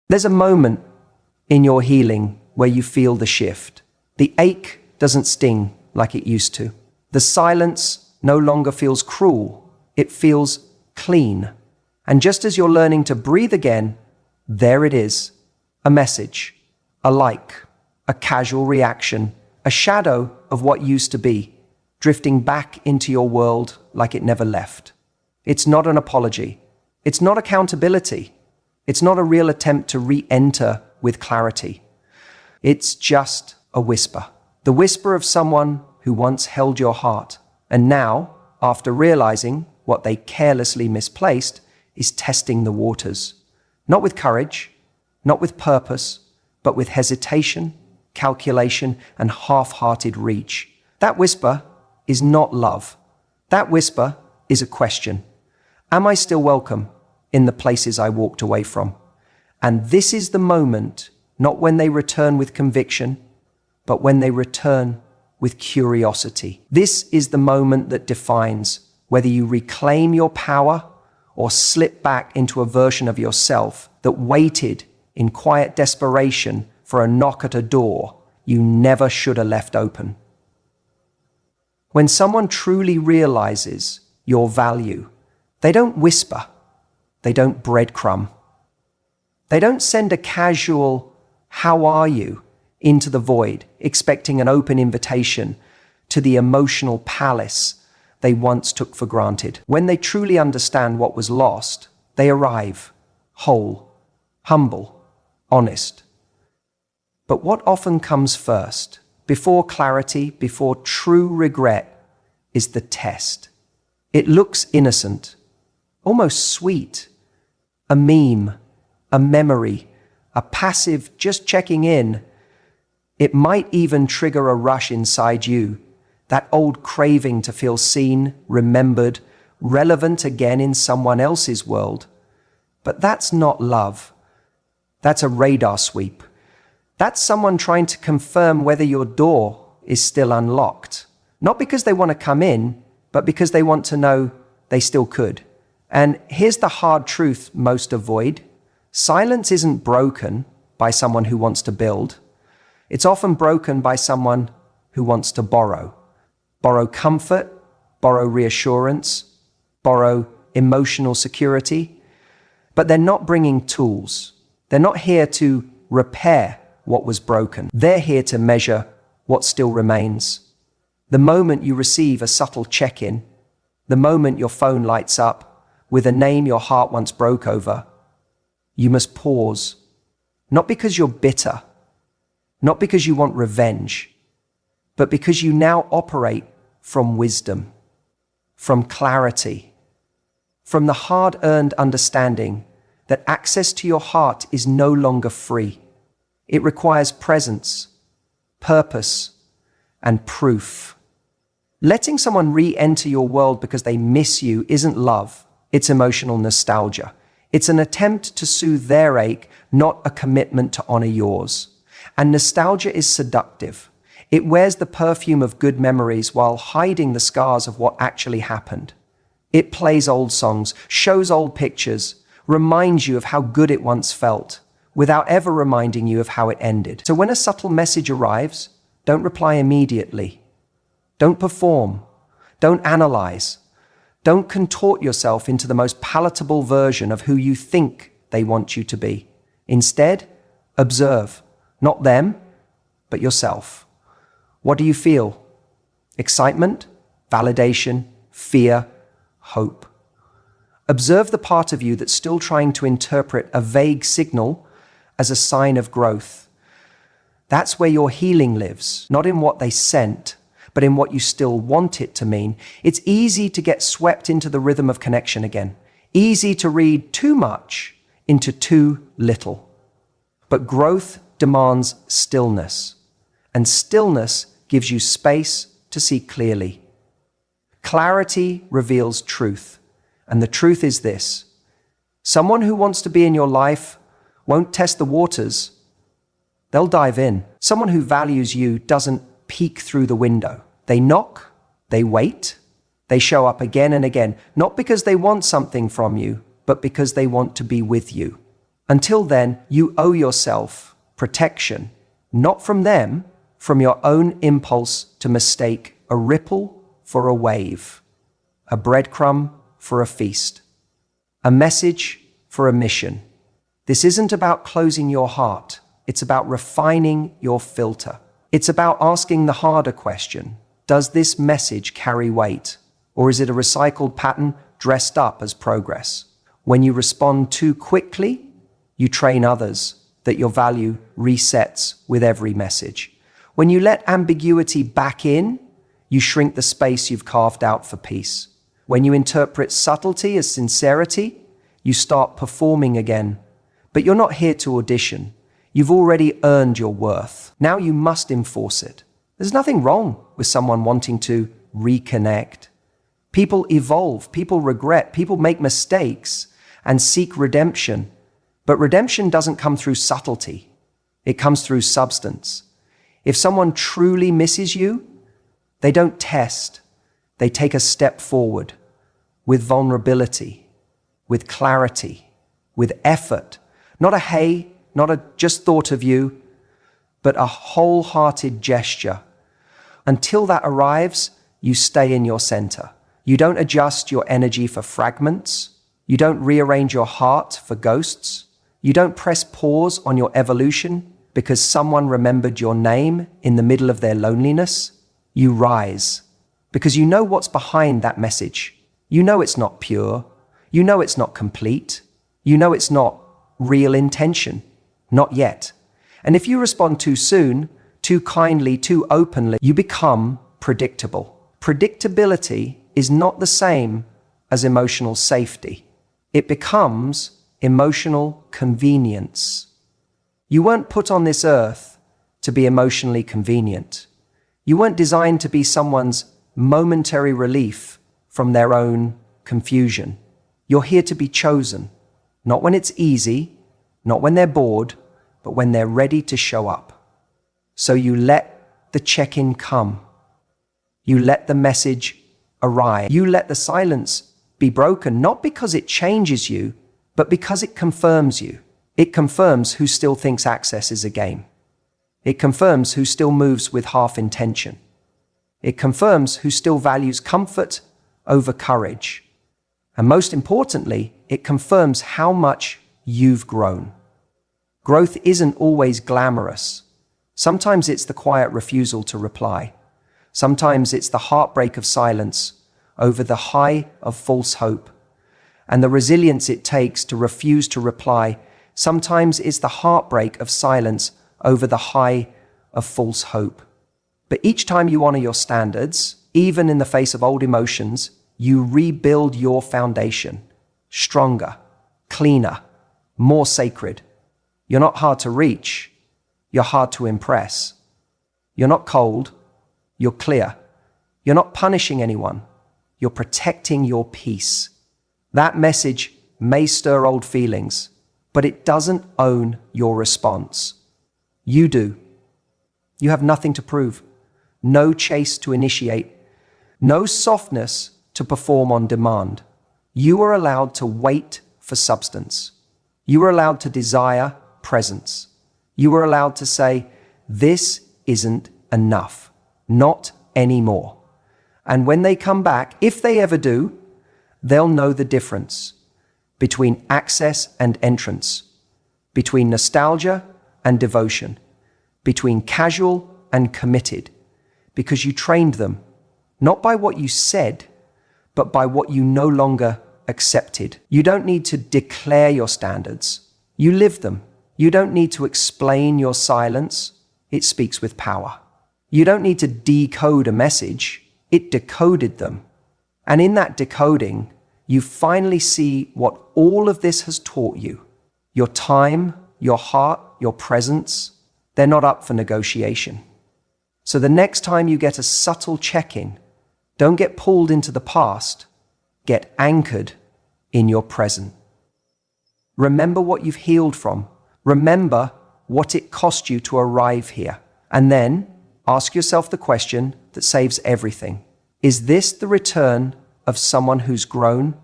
There's a moment in your healing where you feel the shift. The ache doesn't sting like it used to. The silence no longer feels cruel. It feels clean. And just as you're learning to breathe again, there it is. A message, a like, a casual reaction, a shadow of what used to be, drifting back into your world like it never left. It's not an apology. It's not accountability. It's not a real attempt to re-enter with clarity. It's just a whisper. The whisper of someone who once held your heart, and now, after realizing what they carelessly misplaced, is testing the waters. Not with courage, not with purpose, but with hesitation, calculation, and half-hearted reach. That whisper is not love. That whisper is a question. Am I still welcome in the places I walked away from? And this is the moment, not when they return with conviction, but when they return with curiosity. This is the moment that defines whether you reclaim your power or slip back into a version of yourself that waited in quiet desperation for a knock at a door you never should have left open. When someone truly realizes your value, they don't whisper, they don't breadcrumb. They don't send a casual, "How are you?" into the void, expecting an open invitation to the emotional palace they once took for granted. When they truly understand what was lost, they arrive, whole, humble, honest. But what often comes first, before clarity, before true regret, is the test. It looks innocent, almost sweet, a meme, a memory, a passive just checking in. It might even trigger a rush inside you, that old craving to feel seen, remembered, relevant again in someone else's world. But that's not love. That's a radar sweep. That's someone trying to confirm whether your door is still unlocked. Not because they want to come in, but because they want to know they still could. And here's the hard truth most avoid. Silence isn't broken by someone who wants to build. It's often broken by someone who wants to borrow. Borrow comfort, borrow reassurance, borrow emotional security. But they're not bringing tools. They're not here to repair what was broken. They're here to measure what still remains. The moment you receive a subtle check-in, the moment your phone lights up with a name your heart once broke over, you must pause. Not because you're bitter, not because you want revenge, but because you now operate from wisdom, from clarity, from the hard-earned understanding that access to your heart is no longer free. It requires presence, purpose, and proof. Letting someone re-enter your world because they miss you isn't love, it's emotional nostalgia. It's an attempt to soothe their ache, not a commitment to honor yours. And nostalgia is seductive. It wears the perfume of good memories while hiding the scars of what actually happened. It plays old songs, shows old pictures, reminds you of how good it once felt, without ever reminding you of how it ended. So when a subtle message arrives, don't reply immediately. Don't perform. Don't analyze. Don't contort yourself into the most palatable version of who you think they want you to be. Instead, observe. Not them, but yourself. What do you feel? Excitement, validation, fear, hope. Observe the part of you that's still trying to interpret a vague signal as a sign of growth. That's where your healing lives, not in what they sent, but in what you still want it to mean. It's easy to get swept into the rhythm of connection again. Easy to read too much into too little. But growth demands stillness, and stillness gives you space to see clearly. Clarity reveals truth, and the truth is this: someone who wants to be in your life won't test the waters, they'll dive in. Someone who values you doesn't peek through the window. They knock, they wait, they show up again and again, not because they want something from you, but because they want to be with you. Until then, you owe yourself protection, not from them, from your own impulse to mistake a ripple for a wave, a breadcrumb for a feast, a message for a mission. This isn't about closing your heart. It's about refining your filter. It's about asking the harder question. Does this message carry weight? Or is it a recycled pattern dressed up as progress? When you respond too quickly, you train others that your value resets with every message. When you let ambiguity back in, you shrink the space you've carved out for peace. When you interpret subtlety as sincerity, you start performing again. But you're not here to audition. You've already earned your worth. Now you must enforce it. There's nothing wrong with someone wanting to reconnect. People evolve, people regret, people make mistakes and seek redemption. But redemption doesn't come through subtlety. It comes through substance. If someone truly misses you, they don't test. They take a step forward with vulnerability, with clarity, with effort. Not a hey, not a just thought of you, but a wholehearted gesture. Until that arrives, you stay in your center. You don't adjust your energy for fragments. You don't rearrange your heart for ghosts. You don't press pause on your evolution because someone remembered your name in the middle of their loneliness. You rise because you know what's behind that message. You know it's not pure. You know it's not complete. You know it's not real intention. Not yet. And if you respond too soon, too kindly, too openly, you become predictable. Predictability is not the same as emotional safety. It becomes emotional convenience. You weren't put on this earth to be emotionally convenient. You weren't designed to be someone's momentary relief from their own confusion. You're here to be chosen, not when it's easy, not when they're bored, but when they're ready to show up. So you let the check-in come. You let the message arrive. You let the silence be broken, not because it changes you, but because it confirms you. It confirms who still thinks access is a game. It confirms who still moves with half intention. It confirms who still values comfort over courage. And most importantly, it confirms how much you've grown. Growth isn't always glamorous. Sometimes it's the quiet refusal to reply. Sometimes it's the heartbreak of silence over the high of false hope. And the resilience it takes to refuse to reply. Sometimes it's the heartbreak of silence over the high of false hope. But each time you honor your standards, even in the face of old emotions, you rebuild your foundation. Stronger, cleaner, more sacred. You're not hard to reach. You're hard to impress. You're not cold. You're clear. You're not punishing anyone. You're protecting your peace. That message may stir old feelings, but it doesn't own your response. You do. You have nothing to prove. No chase to initiate. No softness to perform on demand. You are allowed to wait for substance. You are allowed to desire presence. You are allowed to say, this isn't enough. Not anymore. And when they come back, if they ever do, they'll know the difference between access and entrance, between nostalgia and devotion, between casual and committed, because you trained them, not by what you said, but by what you no longer accepted. You don't need to declare your standards. You live them. You don't need to explain your silence. It speaks with power. You don't need to decode a message. It decoded them. And in that decoding, you finally see what all of this has taught you. Your time, your heart, your presence, they're not up for negotiation. So the next time you get a subtle check-in, don't get pulled into the past, get anchored in your present. Remember what you've healed from. Remember what it cost you to arrive here. And then ask yourself the question that saves everything. Is this the return of someone who's grown,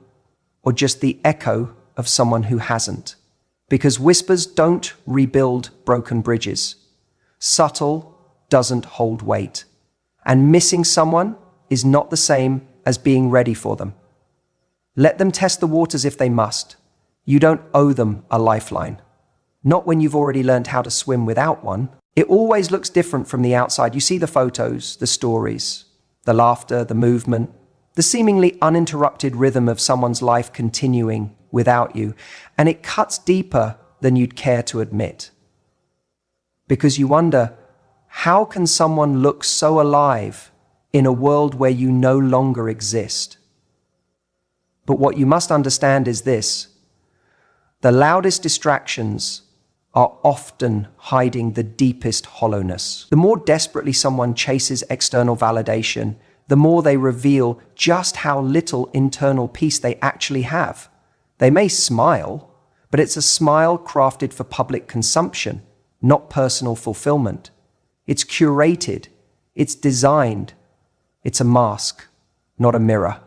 or just the echo of someone who hasn't? Because whispers don't rebuild broken bridges. Subtle doesn't hold weight. And missing someone is not the same as being ready for them. Let them test the waters if they must. You don't owe them a lifeline. Not when you've already learned how to swim without one. It always looks different from the outside. You see the photos, the stories, the laughter, the movement, the seemingly uninterrupted rhythm of someone's life continuing without you. And it cuts deeper than you'd care to admit. Because you wonder, how can someone look so alive in a world where you no longer exist? But what you must understand is this: the loudest distractions are often hiding the deepest hollowness. The more desperately someone chases external validation, the more they reveal just how little internal peace they actually have. They may smile, but it's a smile crafted for public consumption, not personal fulfillment. It's curated, it's designed, it's a mask, not a mirror.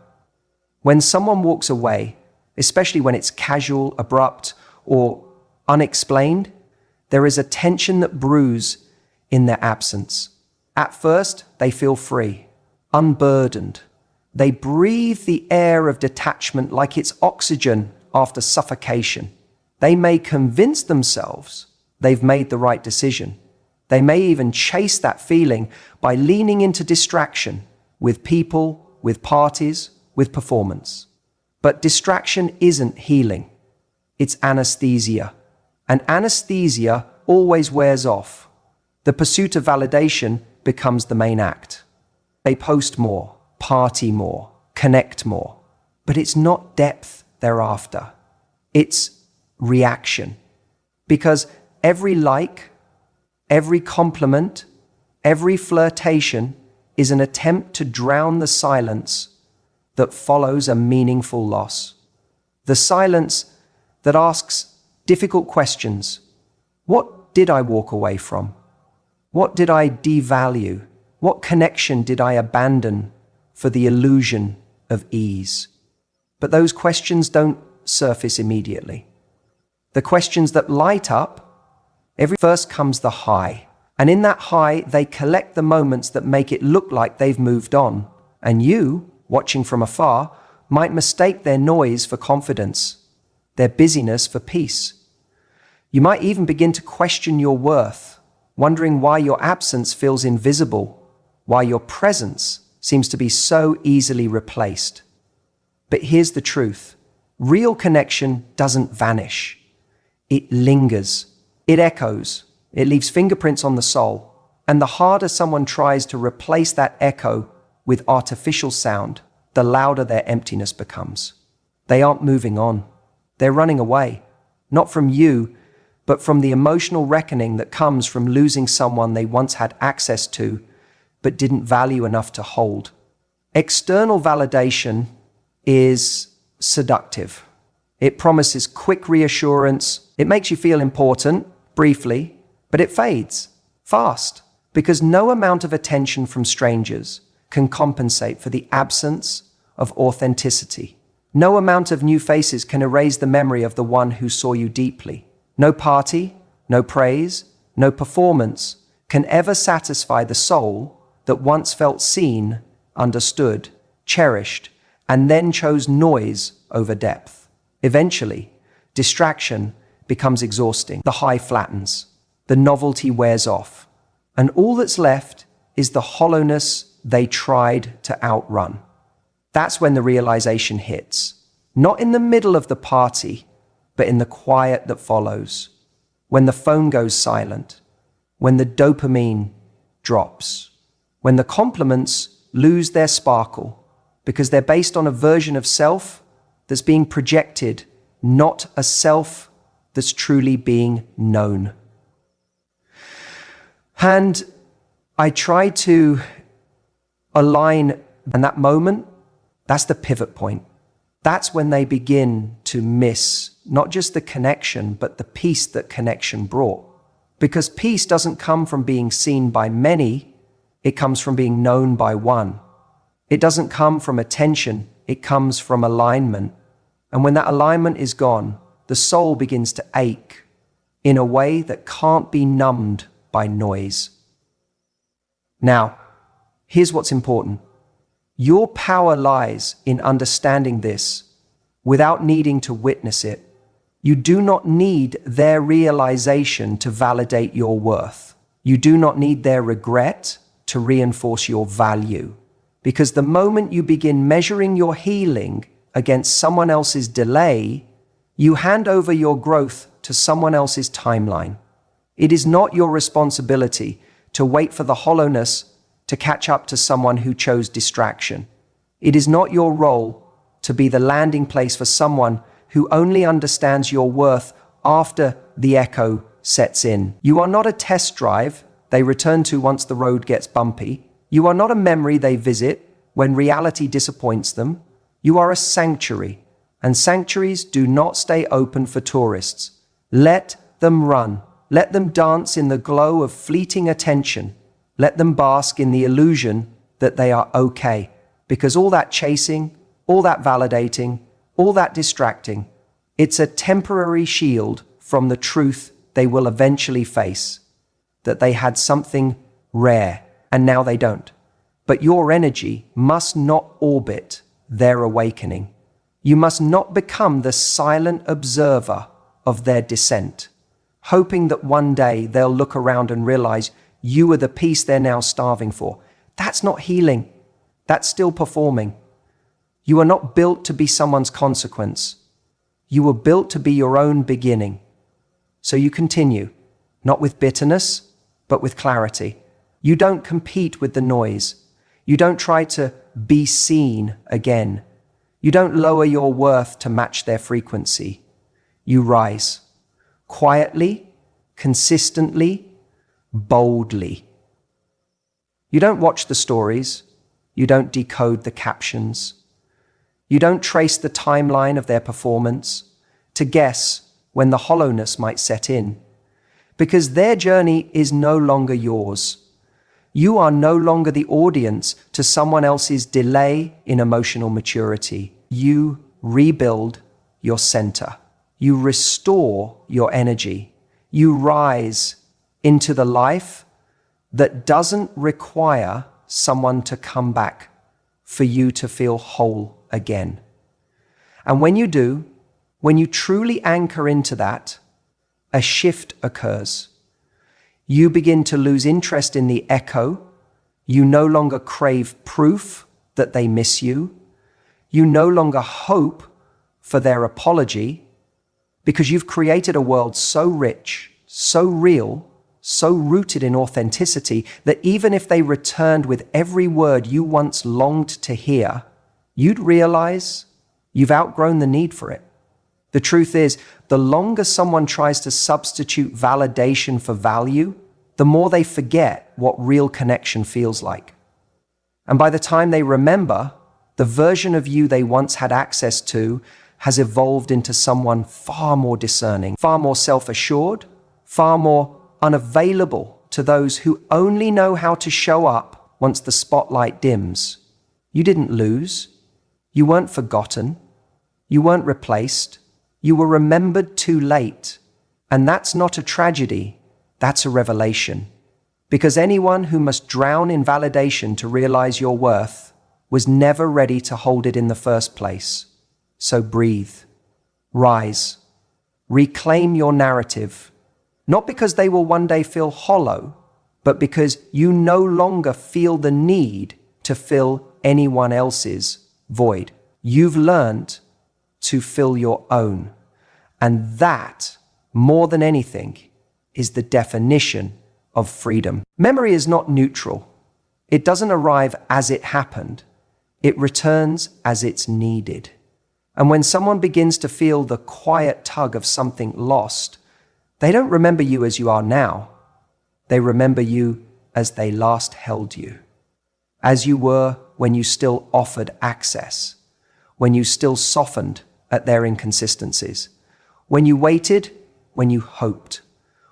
When someone walks away, especially when it's casual, abrupt, or unexplained, there is a tension that brews in their absence. At first, they feel free, unburdened. They breathe the air of detachment like it's oxygen after suffocation. They may convince themselves they've made the right decision. They may even chase that feeling by leaning into distraction with people, with parties, with performance. But distraction isn't healing. It's anesthesia. And anesthesia always wears off. The pursuit of validation becomes the main act. They post more, party more, connect more. But it's not depth they're after. It's reaction. Because every like, every compliment, every flirtation is an attempt to drown the silence that follows a meaningful loss. The silence that asks difficult questions. What did I walk away from? What did I devalue? What connection did I abandon for the illusion of ease? But those questions don't surface immediately. The questions that light up, first comes the high. And in that high, they collect the moments that make it look like they've moved on. And you, watching from afar, might mistake their noise for confidence, their busyness for peace. You might even begin to question your worth, wondering why your absence feels invisible, why your presence seems to be so easily replaced. But here's the truth. Real connection doesn't vanish. It lingers. It echoes. It leaves fingerprints on the soul. And the harder someone tries to replace that echo with artificial sound, the louder their emptiness becomes. They aren't moving on. They're running away, not from you, but from the emotional reckoning that comes from losing someone they once had access to, but didn't value enough to hold. External validation is seductive. It promises quick reassurance. It makes you feel important, briefly, but it fades fast, because no amount of attention from strangers can compensate for the absence of authenticity. No amount of new faces can erase the memory of the one who saw you deeply. No party, no praise, no performance can ever satisfy the soul that once felt seen, understood, cherished, and then chose noise over depth. Eventually, distraction becomes exhausting. The high flattens. The novelty wears off. And all that's left is the hollowness they tried to outrun. That's when the realization hits. Not in the middle of the party, but in the quiet that follows. When the phone goes silent. When the dopamine drops. When the compliments lose their sparkle because they're based on a version of self that's being projected, not a self that's truly being known. And I try to align, and that moment, that's the pivot point. That's when they begin to miss not just the connection, but the peace that connection brought. Because peace doesn't come from being seen by many, it comes from being known by one. It doesn't come from attention, it comes from alignment. And when that alignment is gone, the soul begins to ache in a way that can't be numbed by noise. Now, here's what's important. Your power lies in understanding this without needing to witness it. You do not need their realization to validate your worth. You do not need their regret to reinforce your value. Because the moment you begin measuring your healing against someone else's delay, you hand over your growth to someone else's timeline. It is not your responsibility to wait for the hollowness to catch up to someone who chose distraction. It is not your role to be the landing place for someone who only understands your worth after the echo sets in. You are not a test drive they return to once the road gets bumpy. You are not a memory they visit when reality disappoints them. You are a sanctuary, and sanctuaries do not stay open for tourists. Let them run. Let them dance in the glow of fleeting attention. Let them bask in the illusion that they are okay, because all that chasing, all that validating, all that distracting, it's a temporary shield from the truth they will eventually face, that they had something rare and now they don't. But your energy must not orbit their awakening. You must not become the silent observer of their descent, hoping that one day they'll look around and realize you are the peace they're now starving for. That's not healing. That's still performing. You are not built to be someone's consequence. You were built to be your own beginning. So you continue, not with bitterness, but with clarity. You don't compete with the noise. You don't try to be seen again. You don't lower your worth to match their frequency. You rise, quietly, consistently, boldly. You don't watch the stories. You don't decode the captions. You don't trace the timeline of their performance to guess when the hollowness might set in, because their journey is no longer yours. You are no longer the audience to someone else's delay in emotional maturity. You rebuild your center. You restore your energy. You rise into the life that doesn't require someone to come back for you to feel whole again. And when you do, when you truly anchor into that, a shift occurs. You begin to lose interest in the echo. You no longer crave proof that they miss you. You no longer hope for their apology, because you've created a world so rich, so real, so rooted in authenticity that even if they returned with every word you once longed to hear, you'd realize you've outgrown the need for it. The truth is, the longer someone tries to substitute validation for value, the more they forget what real connection feels like. And by the time they remember, the version of you they once had access to has evolved into someone far more discerning, far more self-assured, far more unavailable to those who only know how to show up once the spotlight dims. You didn't lose. You weren't forgotten. You weren't replaced. You were remembered too late. And that's not a tragedy. That's a revelation. Because anyone who must drown in validation to realize your worth was never ready to hold it in the first place. So breathe. Rise. Reclaim your narrative. Not because they will one day feel hollow, but because you no longer feel the need to fill anyone else's void. You've learned to fill your own. And that, more than anything, is the definition of freedom. Memory is not neutral. It doesn't arrive as it happened. It returns as it's needed. And when someone begins to feel the quiet tug of something lost, they don't remember you as you are now. They remember you as they last held you. As you were when you still offered access, when you still softened at their inconsistencies, when you waited, when you hoped,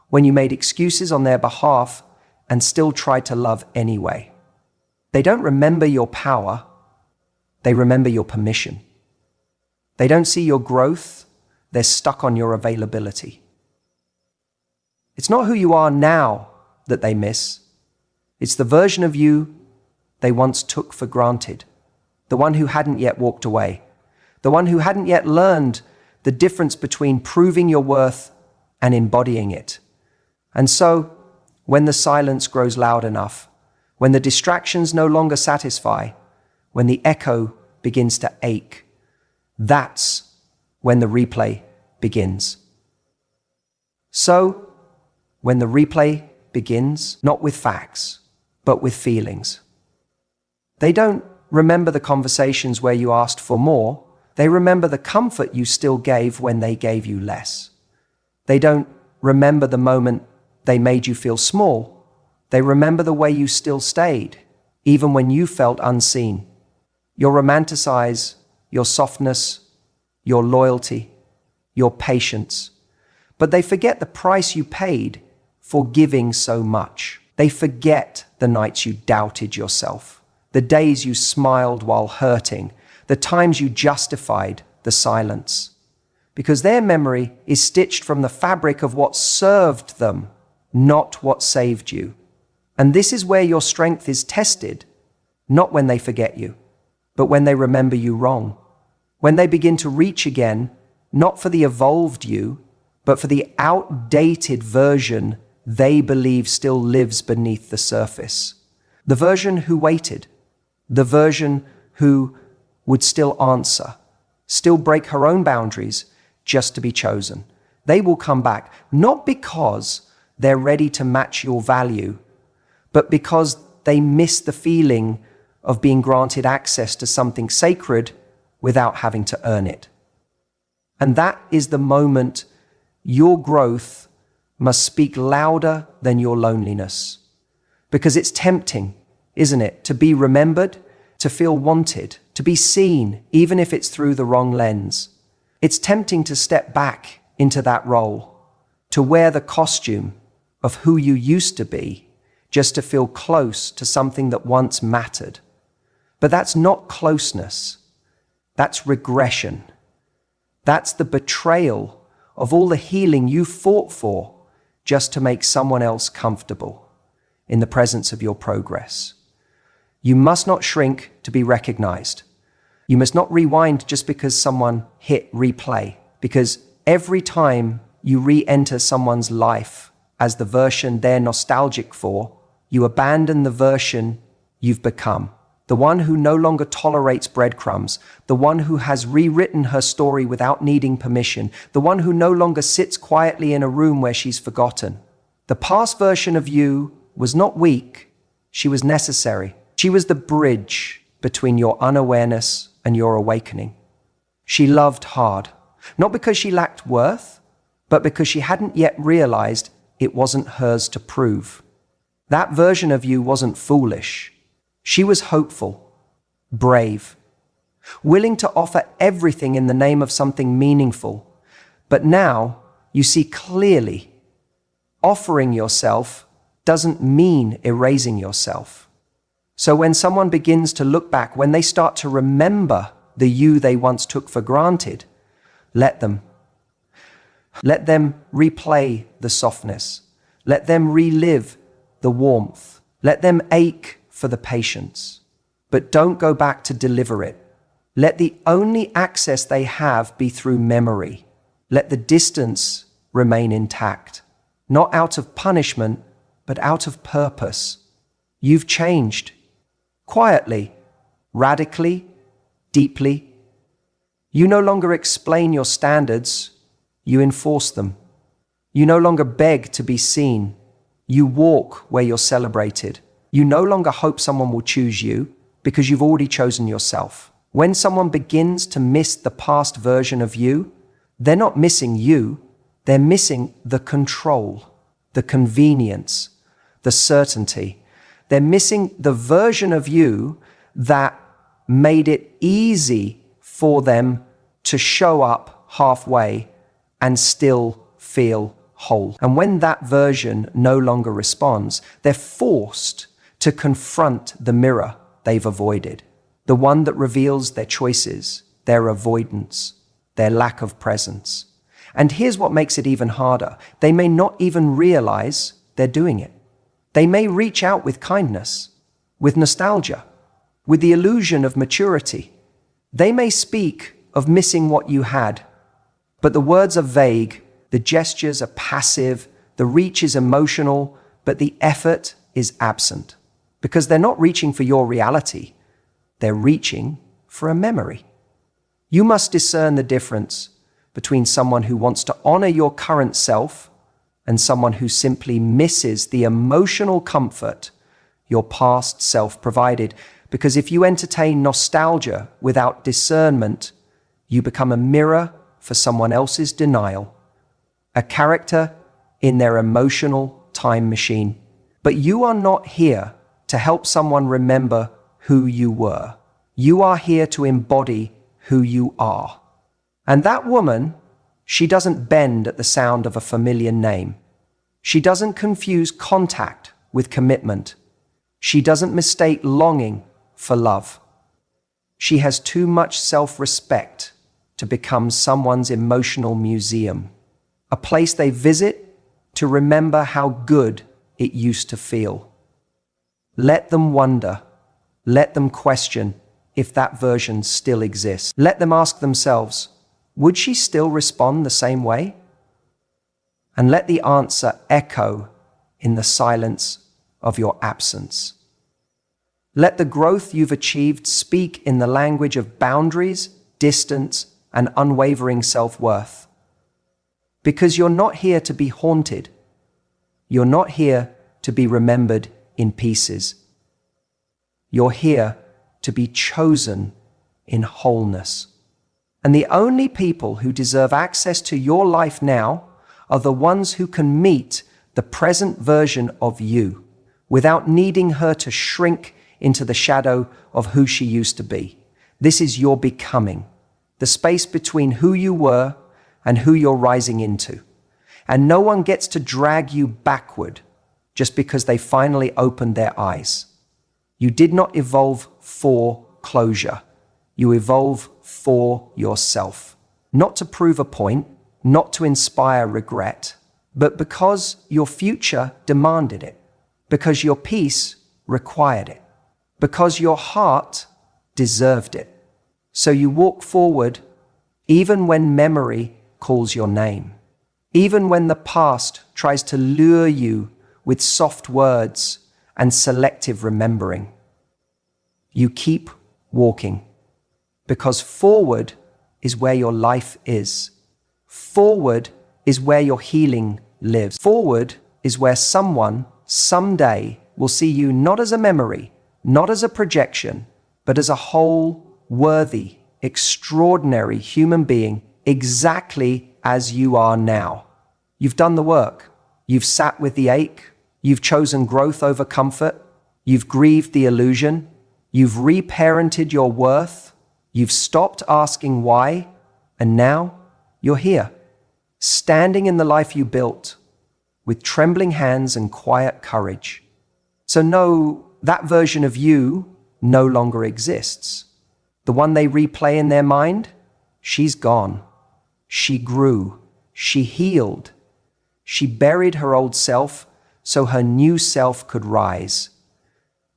when you made excuses on their behalf and still tried to love anyway. They don't remember your power. They remember your permission. They don't see your growth. They're stuck on your availability. It's not who you are now that they miss. It's the version of you they once took for granted. The one who hadn't yet walked away. The one who hadn't yet learned the difference between proving your worth and embodying it. And so, when the silence grows loud enough, when the distractions no longer satisfy, when the echo begins to ache, that's when the replay begins. So, when the replay begins, not with facts, but with feelings. They don't remember the conversations where you asked for more. They remember the comfort you still gave when they gave you less. They don't remember the moment they made you feel small. They remember the way you still stayed, even when you felt unseen. You'll romanticize your softness, your loyalty, your patience, but they forget the price you paid for giving so much. They forget the nights you doubted yourself, the days you smiled while hurting, the times you justified the silence. Because their memory is stitched from the fabric of what served them, not what saved you. And this is where your strength is tested, not when they forget you, but when they remember you wrong. When they begin to reach again, not for the evolved you, but for the outdated version they believe still lives beneath the surface. The version who waited, the version who would still answer, still break her own boundaries just to be chosen. They will come back, not because they're ready to match your value, but because they miss the feeling of being granted access to something sacred without having to earn it. And that is the moment your growth must speak louder than your loneliness. Because it's tempting, isn't it, to be remembered, to feel wanted, to be seen, even if it's through the wrong lens. It's tempting to step back into that role, to wear the costume of who you used to be, just to feel close to something that once mattered. But that's not closeness. That's regression. That's the betrayal of all the healing you fought for just to make someone else comfortable in the presence of your progress. You must not shrink to be recognized. You must not rewind just because someone hit replay, because every time you re-enter someone's life as the version they're nostalgic for, you abandon the version you've become. The one who no longer tolerates breadcrumbs, the one who has rewritten her story without needing permission, the one who no longer sits quietly in a room where she's forgotten. The past version of you was not weak, she was necessary. She was the bridge between your unawareness and your awakening. She loved hard, not because she lacked worth, but because she hadn't yet realized it wasn't hers to prove. That version of you wasn't foolish. She was hopeful, brave, willing to offer everything in the name of something meaningful. But now you see clearly, offering yourself doesn't mean erasing yourself. So when someone begins to look back, when they start to remember the you they once took for granted, let them. Let them replay the softness. Let them relive the warmth. Let them ache for the patience. But don't go back to deliver it. Let the only access they have be through memory. Let the distance remain intact, not out of punishment, but out of purpose. You've changed. Quietly, radically, deeply. You no longer explain your standards, you enforce them. You no longer beg to be seen, you walk where you're celebrated. You no longer hope someone will choose you because you've already chosen yourself. When someone begins to miss the past version of you, they're not missing you, they're missing the control, the convenience, the certainty. They're missing the version of you that made it easy for them to show up halfway and still feel whole. And when that version no longer responds, they're forced to confront the mirror they've avoided, the one that reveals their choices, their avoidance, their lack of presence. And here's what makes it even harder. They may not even realize they're doing it. They may reach out with kindness, with nostalgia, with the illusion of maturity. They may speak of missing what you had, but the words are vague, the gestures are passive, the reach is emotional, but the effort is absent. Because they're not reaching for your reality, they're reaching for a memory. You must discern the difference between someone who wants to honor your current self and someone who simply misses the emotional comfort your past self provided. Because if you entertain nostalgia without discernment, you become a mirror for someone else's denial, a character in their emotional time machine. But you are not here to help someone remember who you were. You are here to embody who you are. And that woman, she doesn't bend at the sound of a familiar name. She doesn't confuse contact with commitment. She doesn't mistake longing for love. She has too much self-respect to become someone's emotional museum, a place they visit to remember how good it used to feel. Let them wonder. Let them question if that version still exists. Let them ask themselves, would she still respond the same way? And let the answer echo in the silence of your absence. Let the growth you've achieved speak in the language of boundaries, distance, and unwavering self-worth. Because you're not here to be haunted. You're not here to be remembered in pieces. You're here to be chosen in wholeness. And the only people who deserve access to your life now are the ones who can meet the present version of you without needing her to shrink into the shadow of who she used to be. This is your becoming, the space between who you were and who you're rising into. And no one gets to drag you backward just because they finally opened their eyes. You did not evolve for closure. You evolve for yourself. Not to prove a point, not to inspire regret, but because your future demanded it, because your peace required it, because your heart deserved it. So you walk forward even when memory calls your name, even when the past tries to lure you with soft words and selective remembering. You keep walking, because forward is where your life is. Forward is where your healing lives. Forward is where someone someday will see you not as a memory, not as a projection, but as a whole, worthy, extraordinary human being, exactly as you are now. You've done the work. You've sat with the ache. You've chosen growth over comfort. You've grieved the illusion. You've reparented your worth. You've stopped asking why. And now you're here, standing in the life you built with trembling hands and quiet courage. So know that version of you no longer exists. The one they replay in their mind, she's gone. She grew. She healed. She buried her old self so her new self could rise.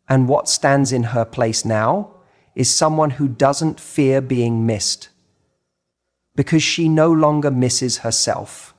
And what stands in her place now is someone who doesn't fear being missed, because she no longer misses herself.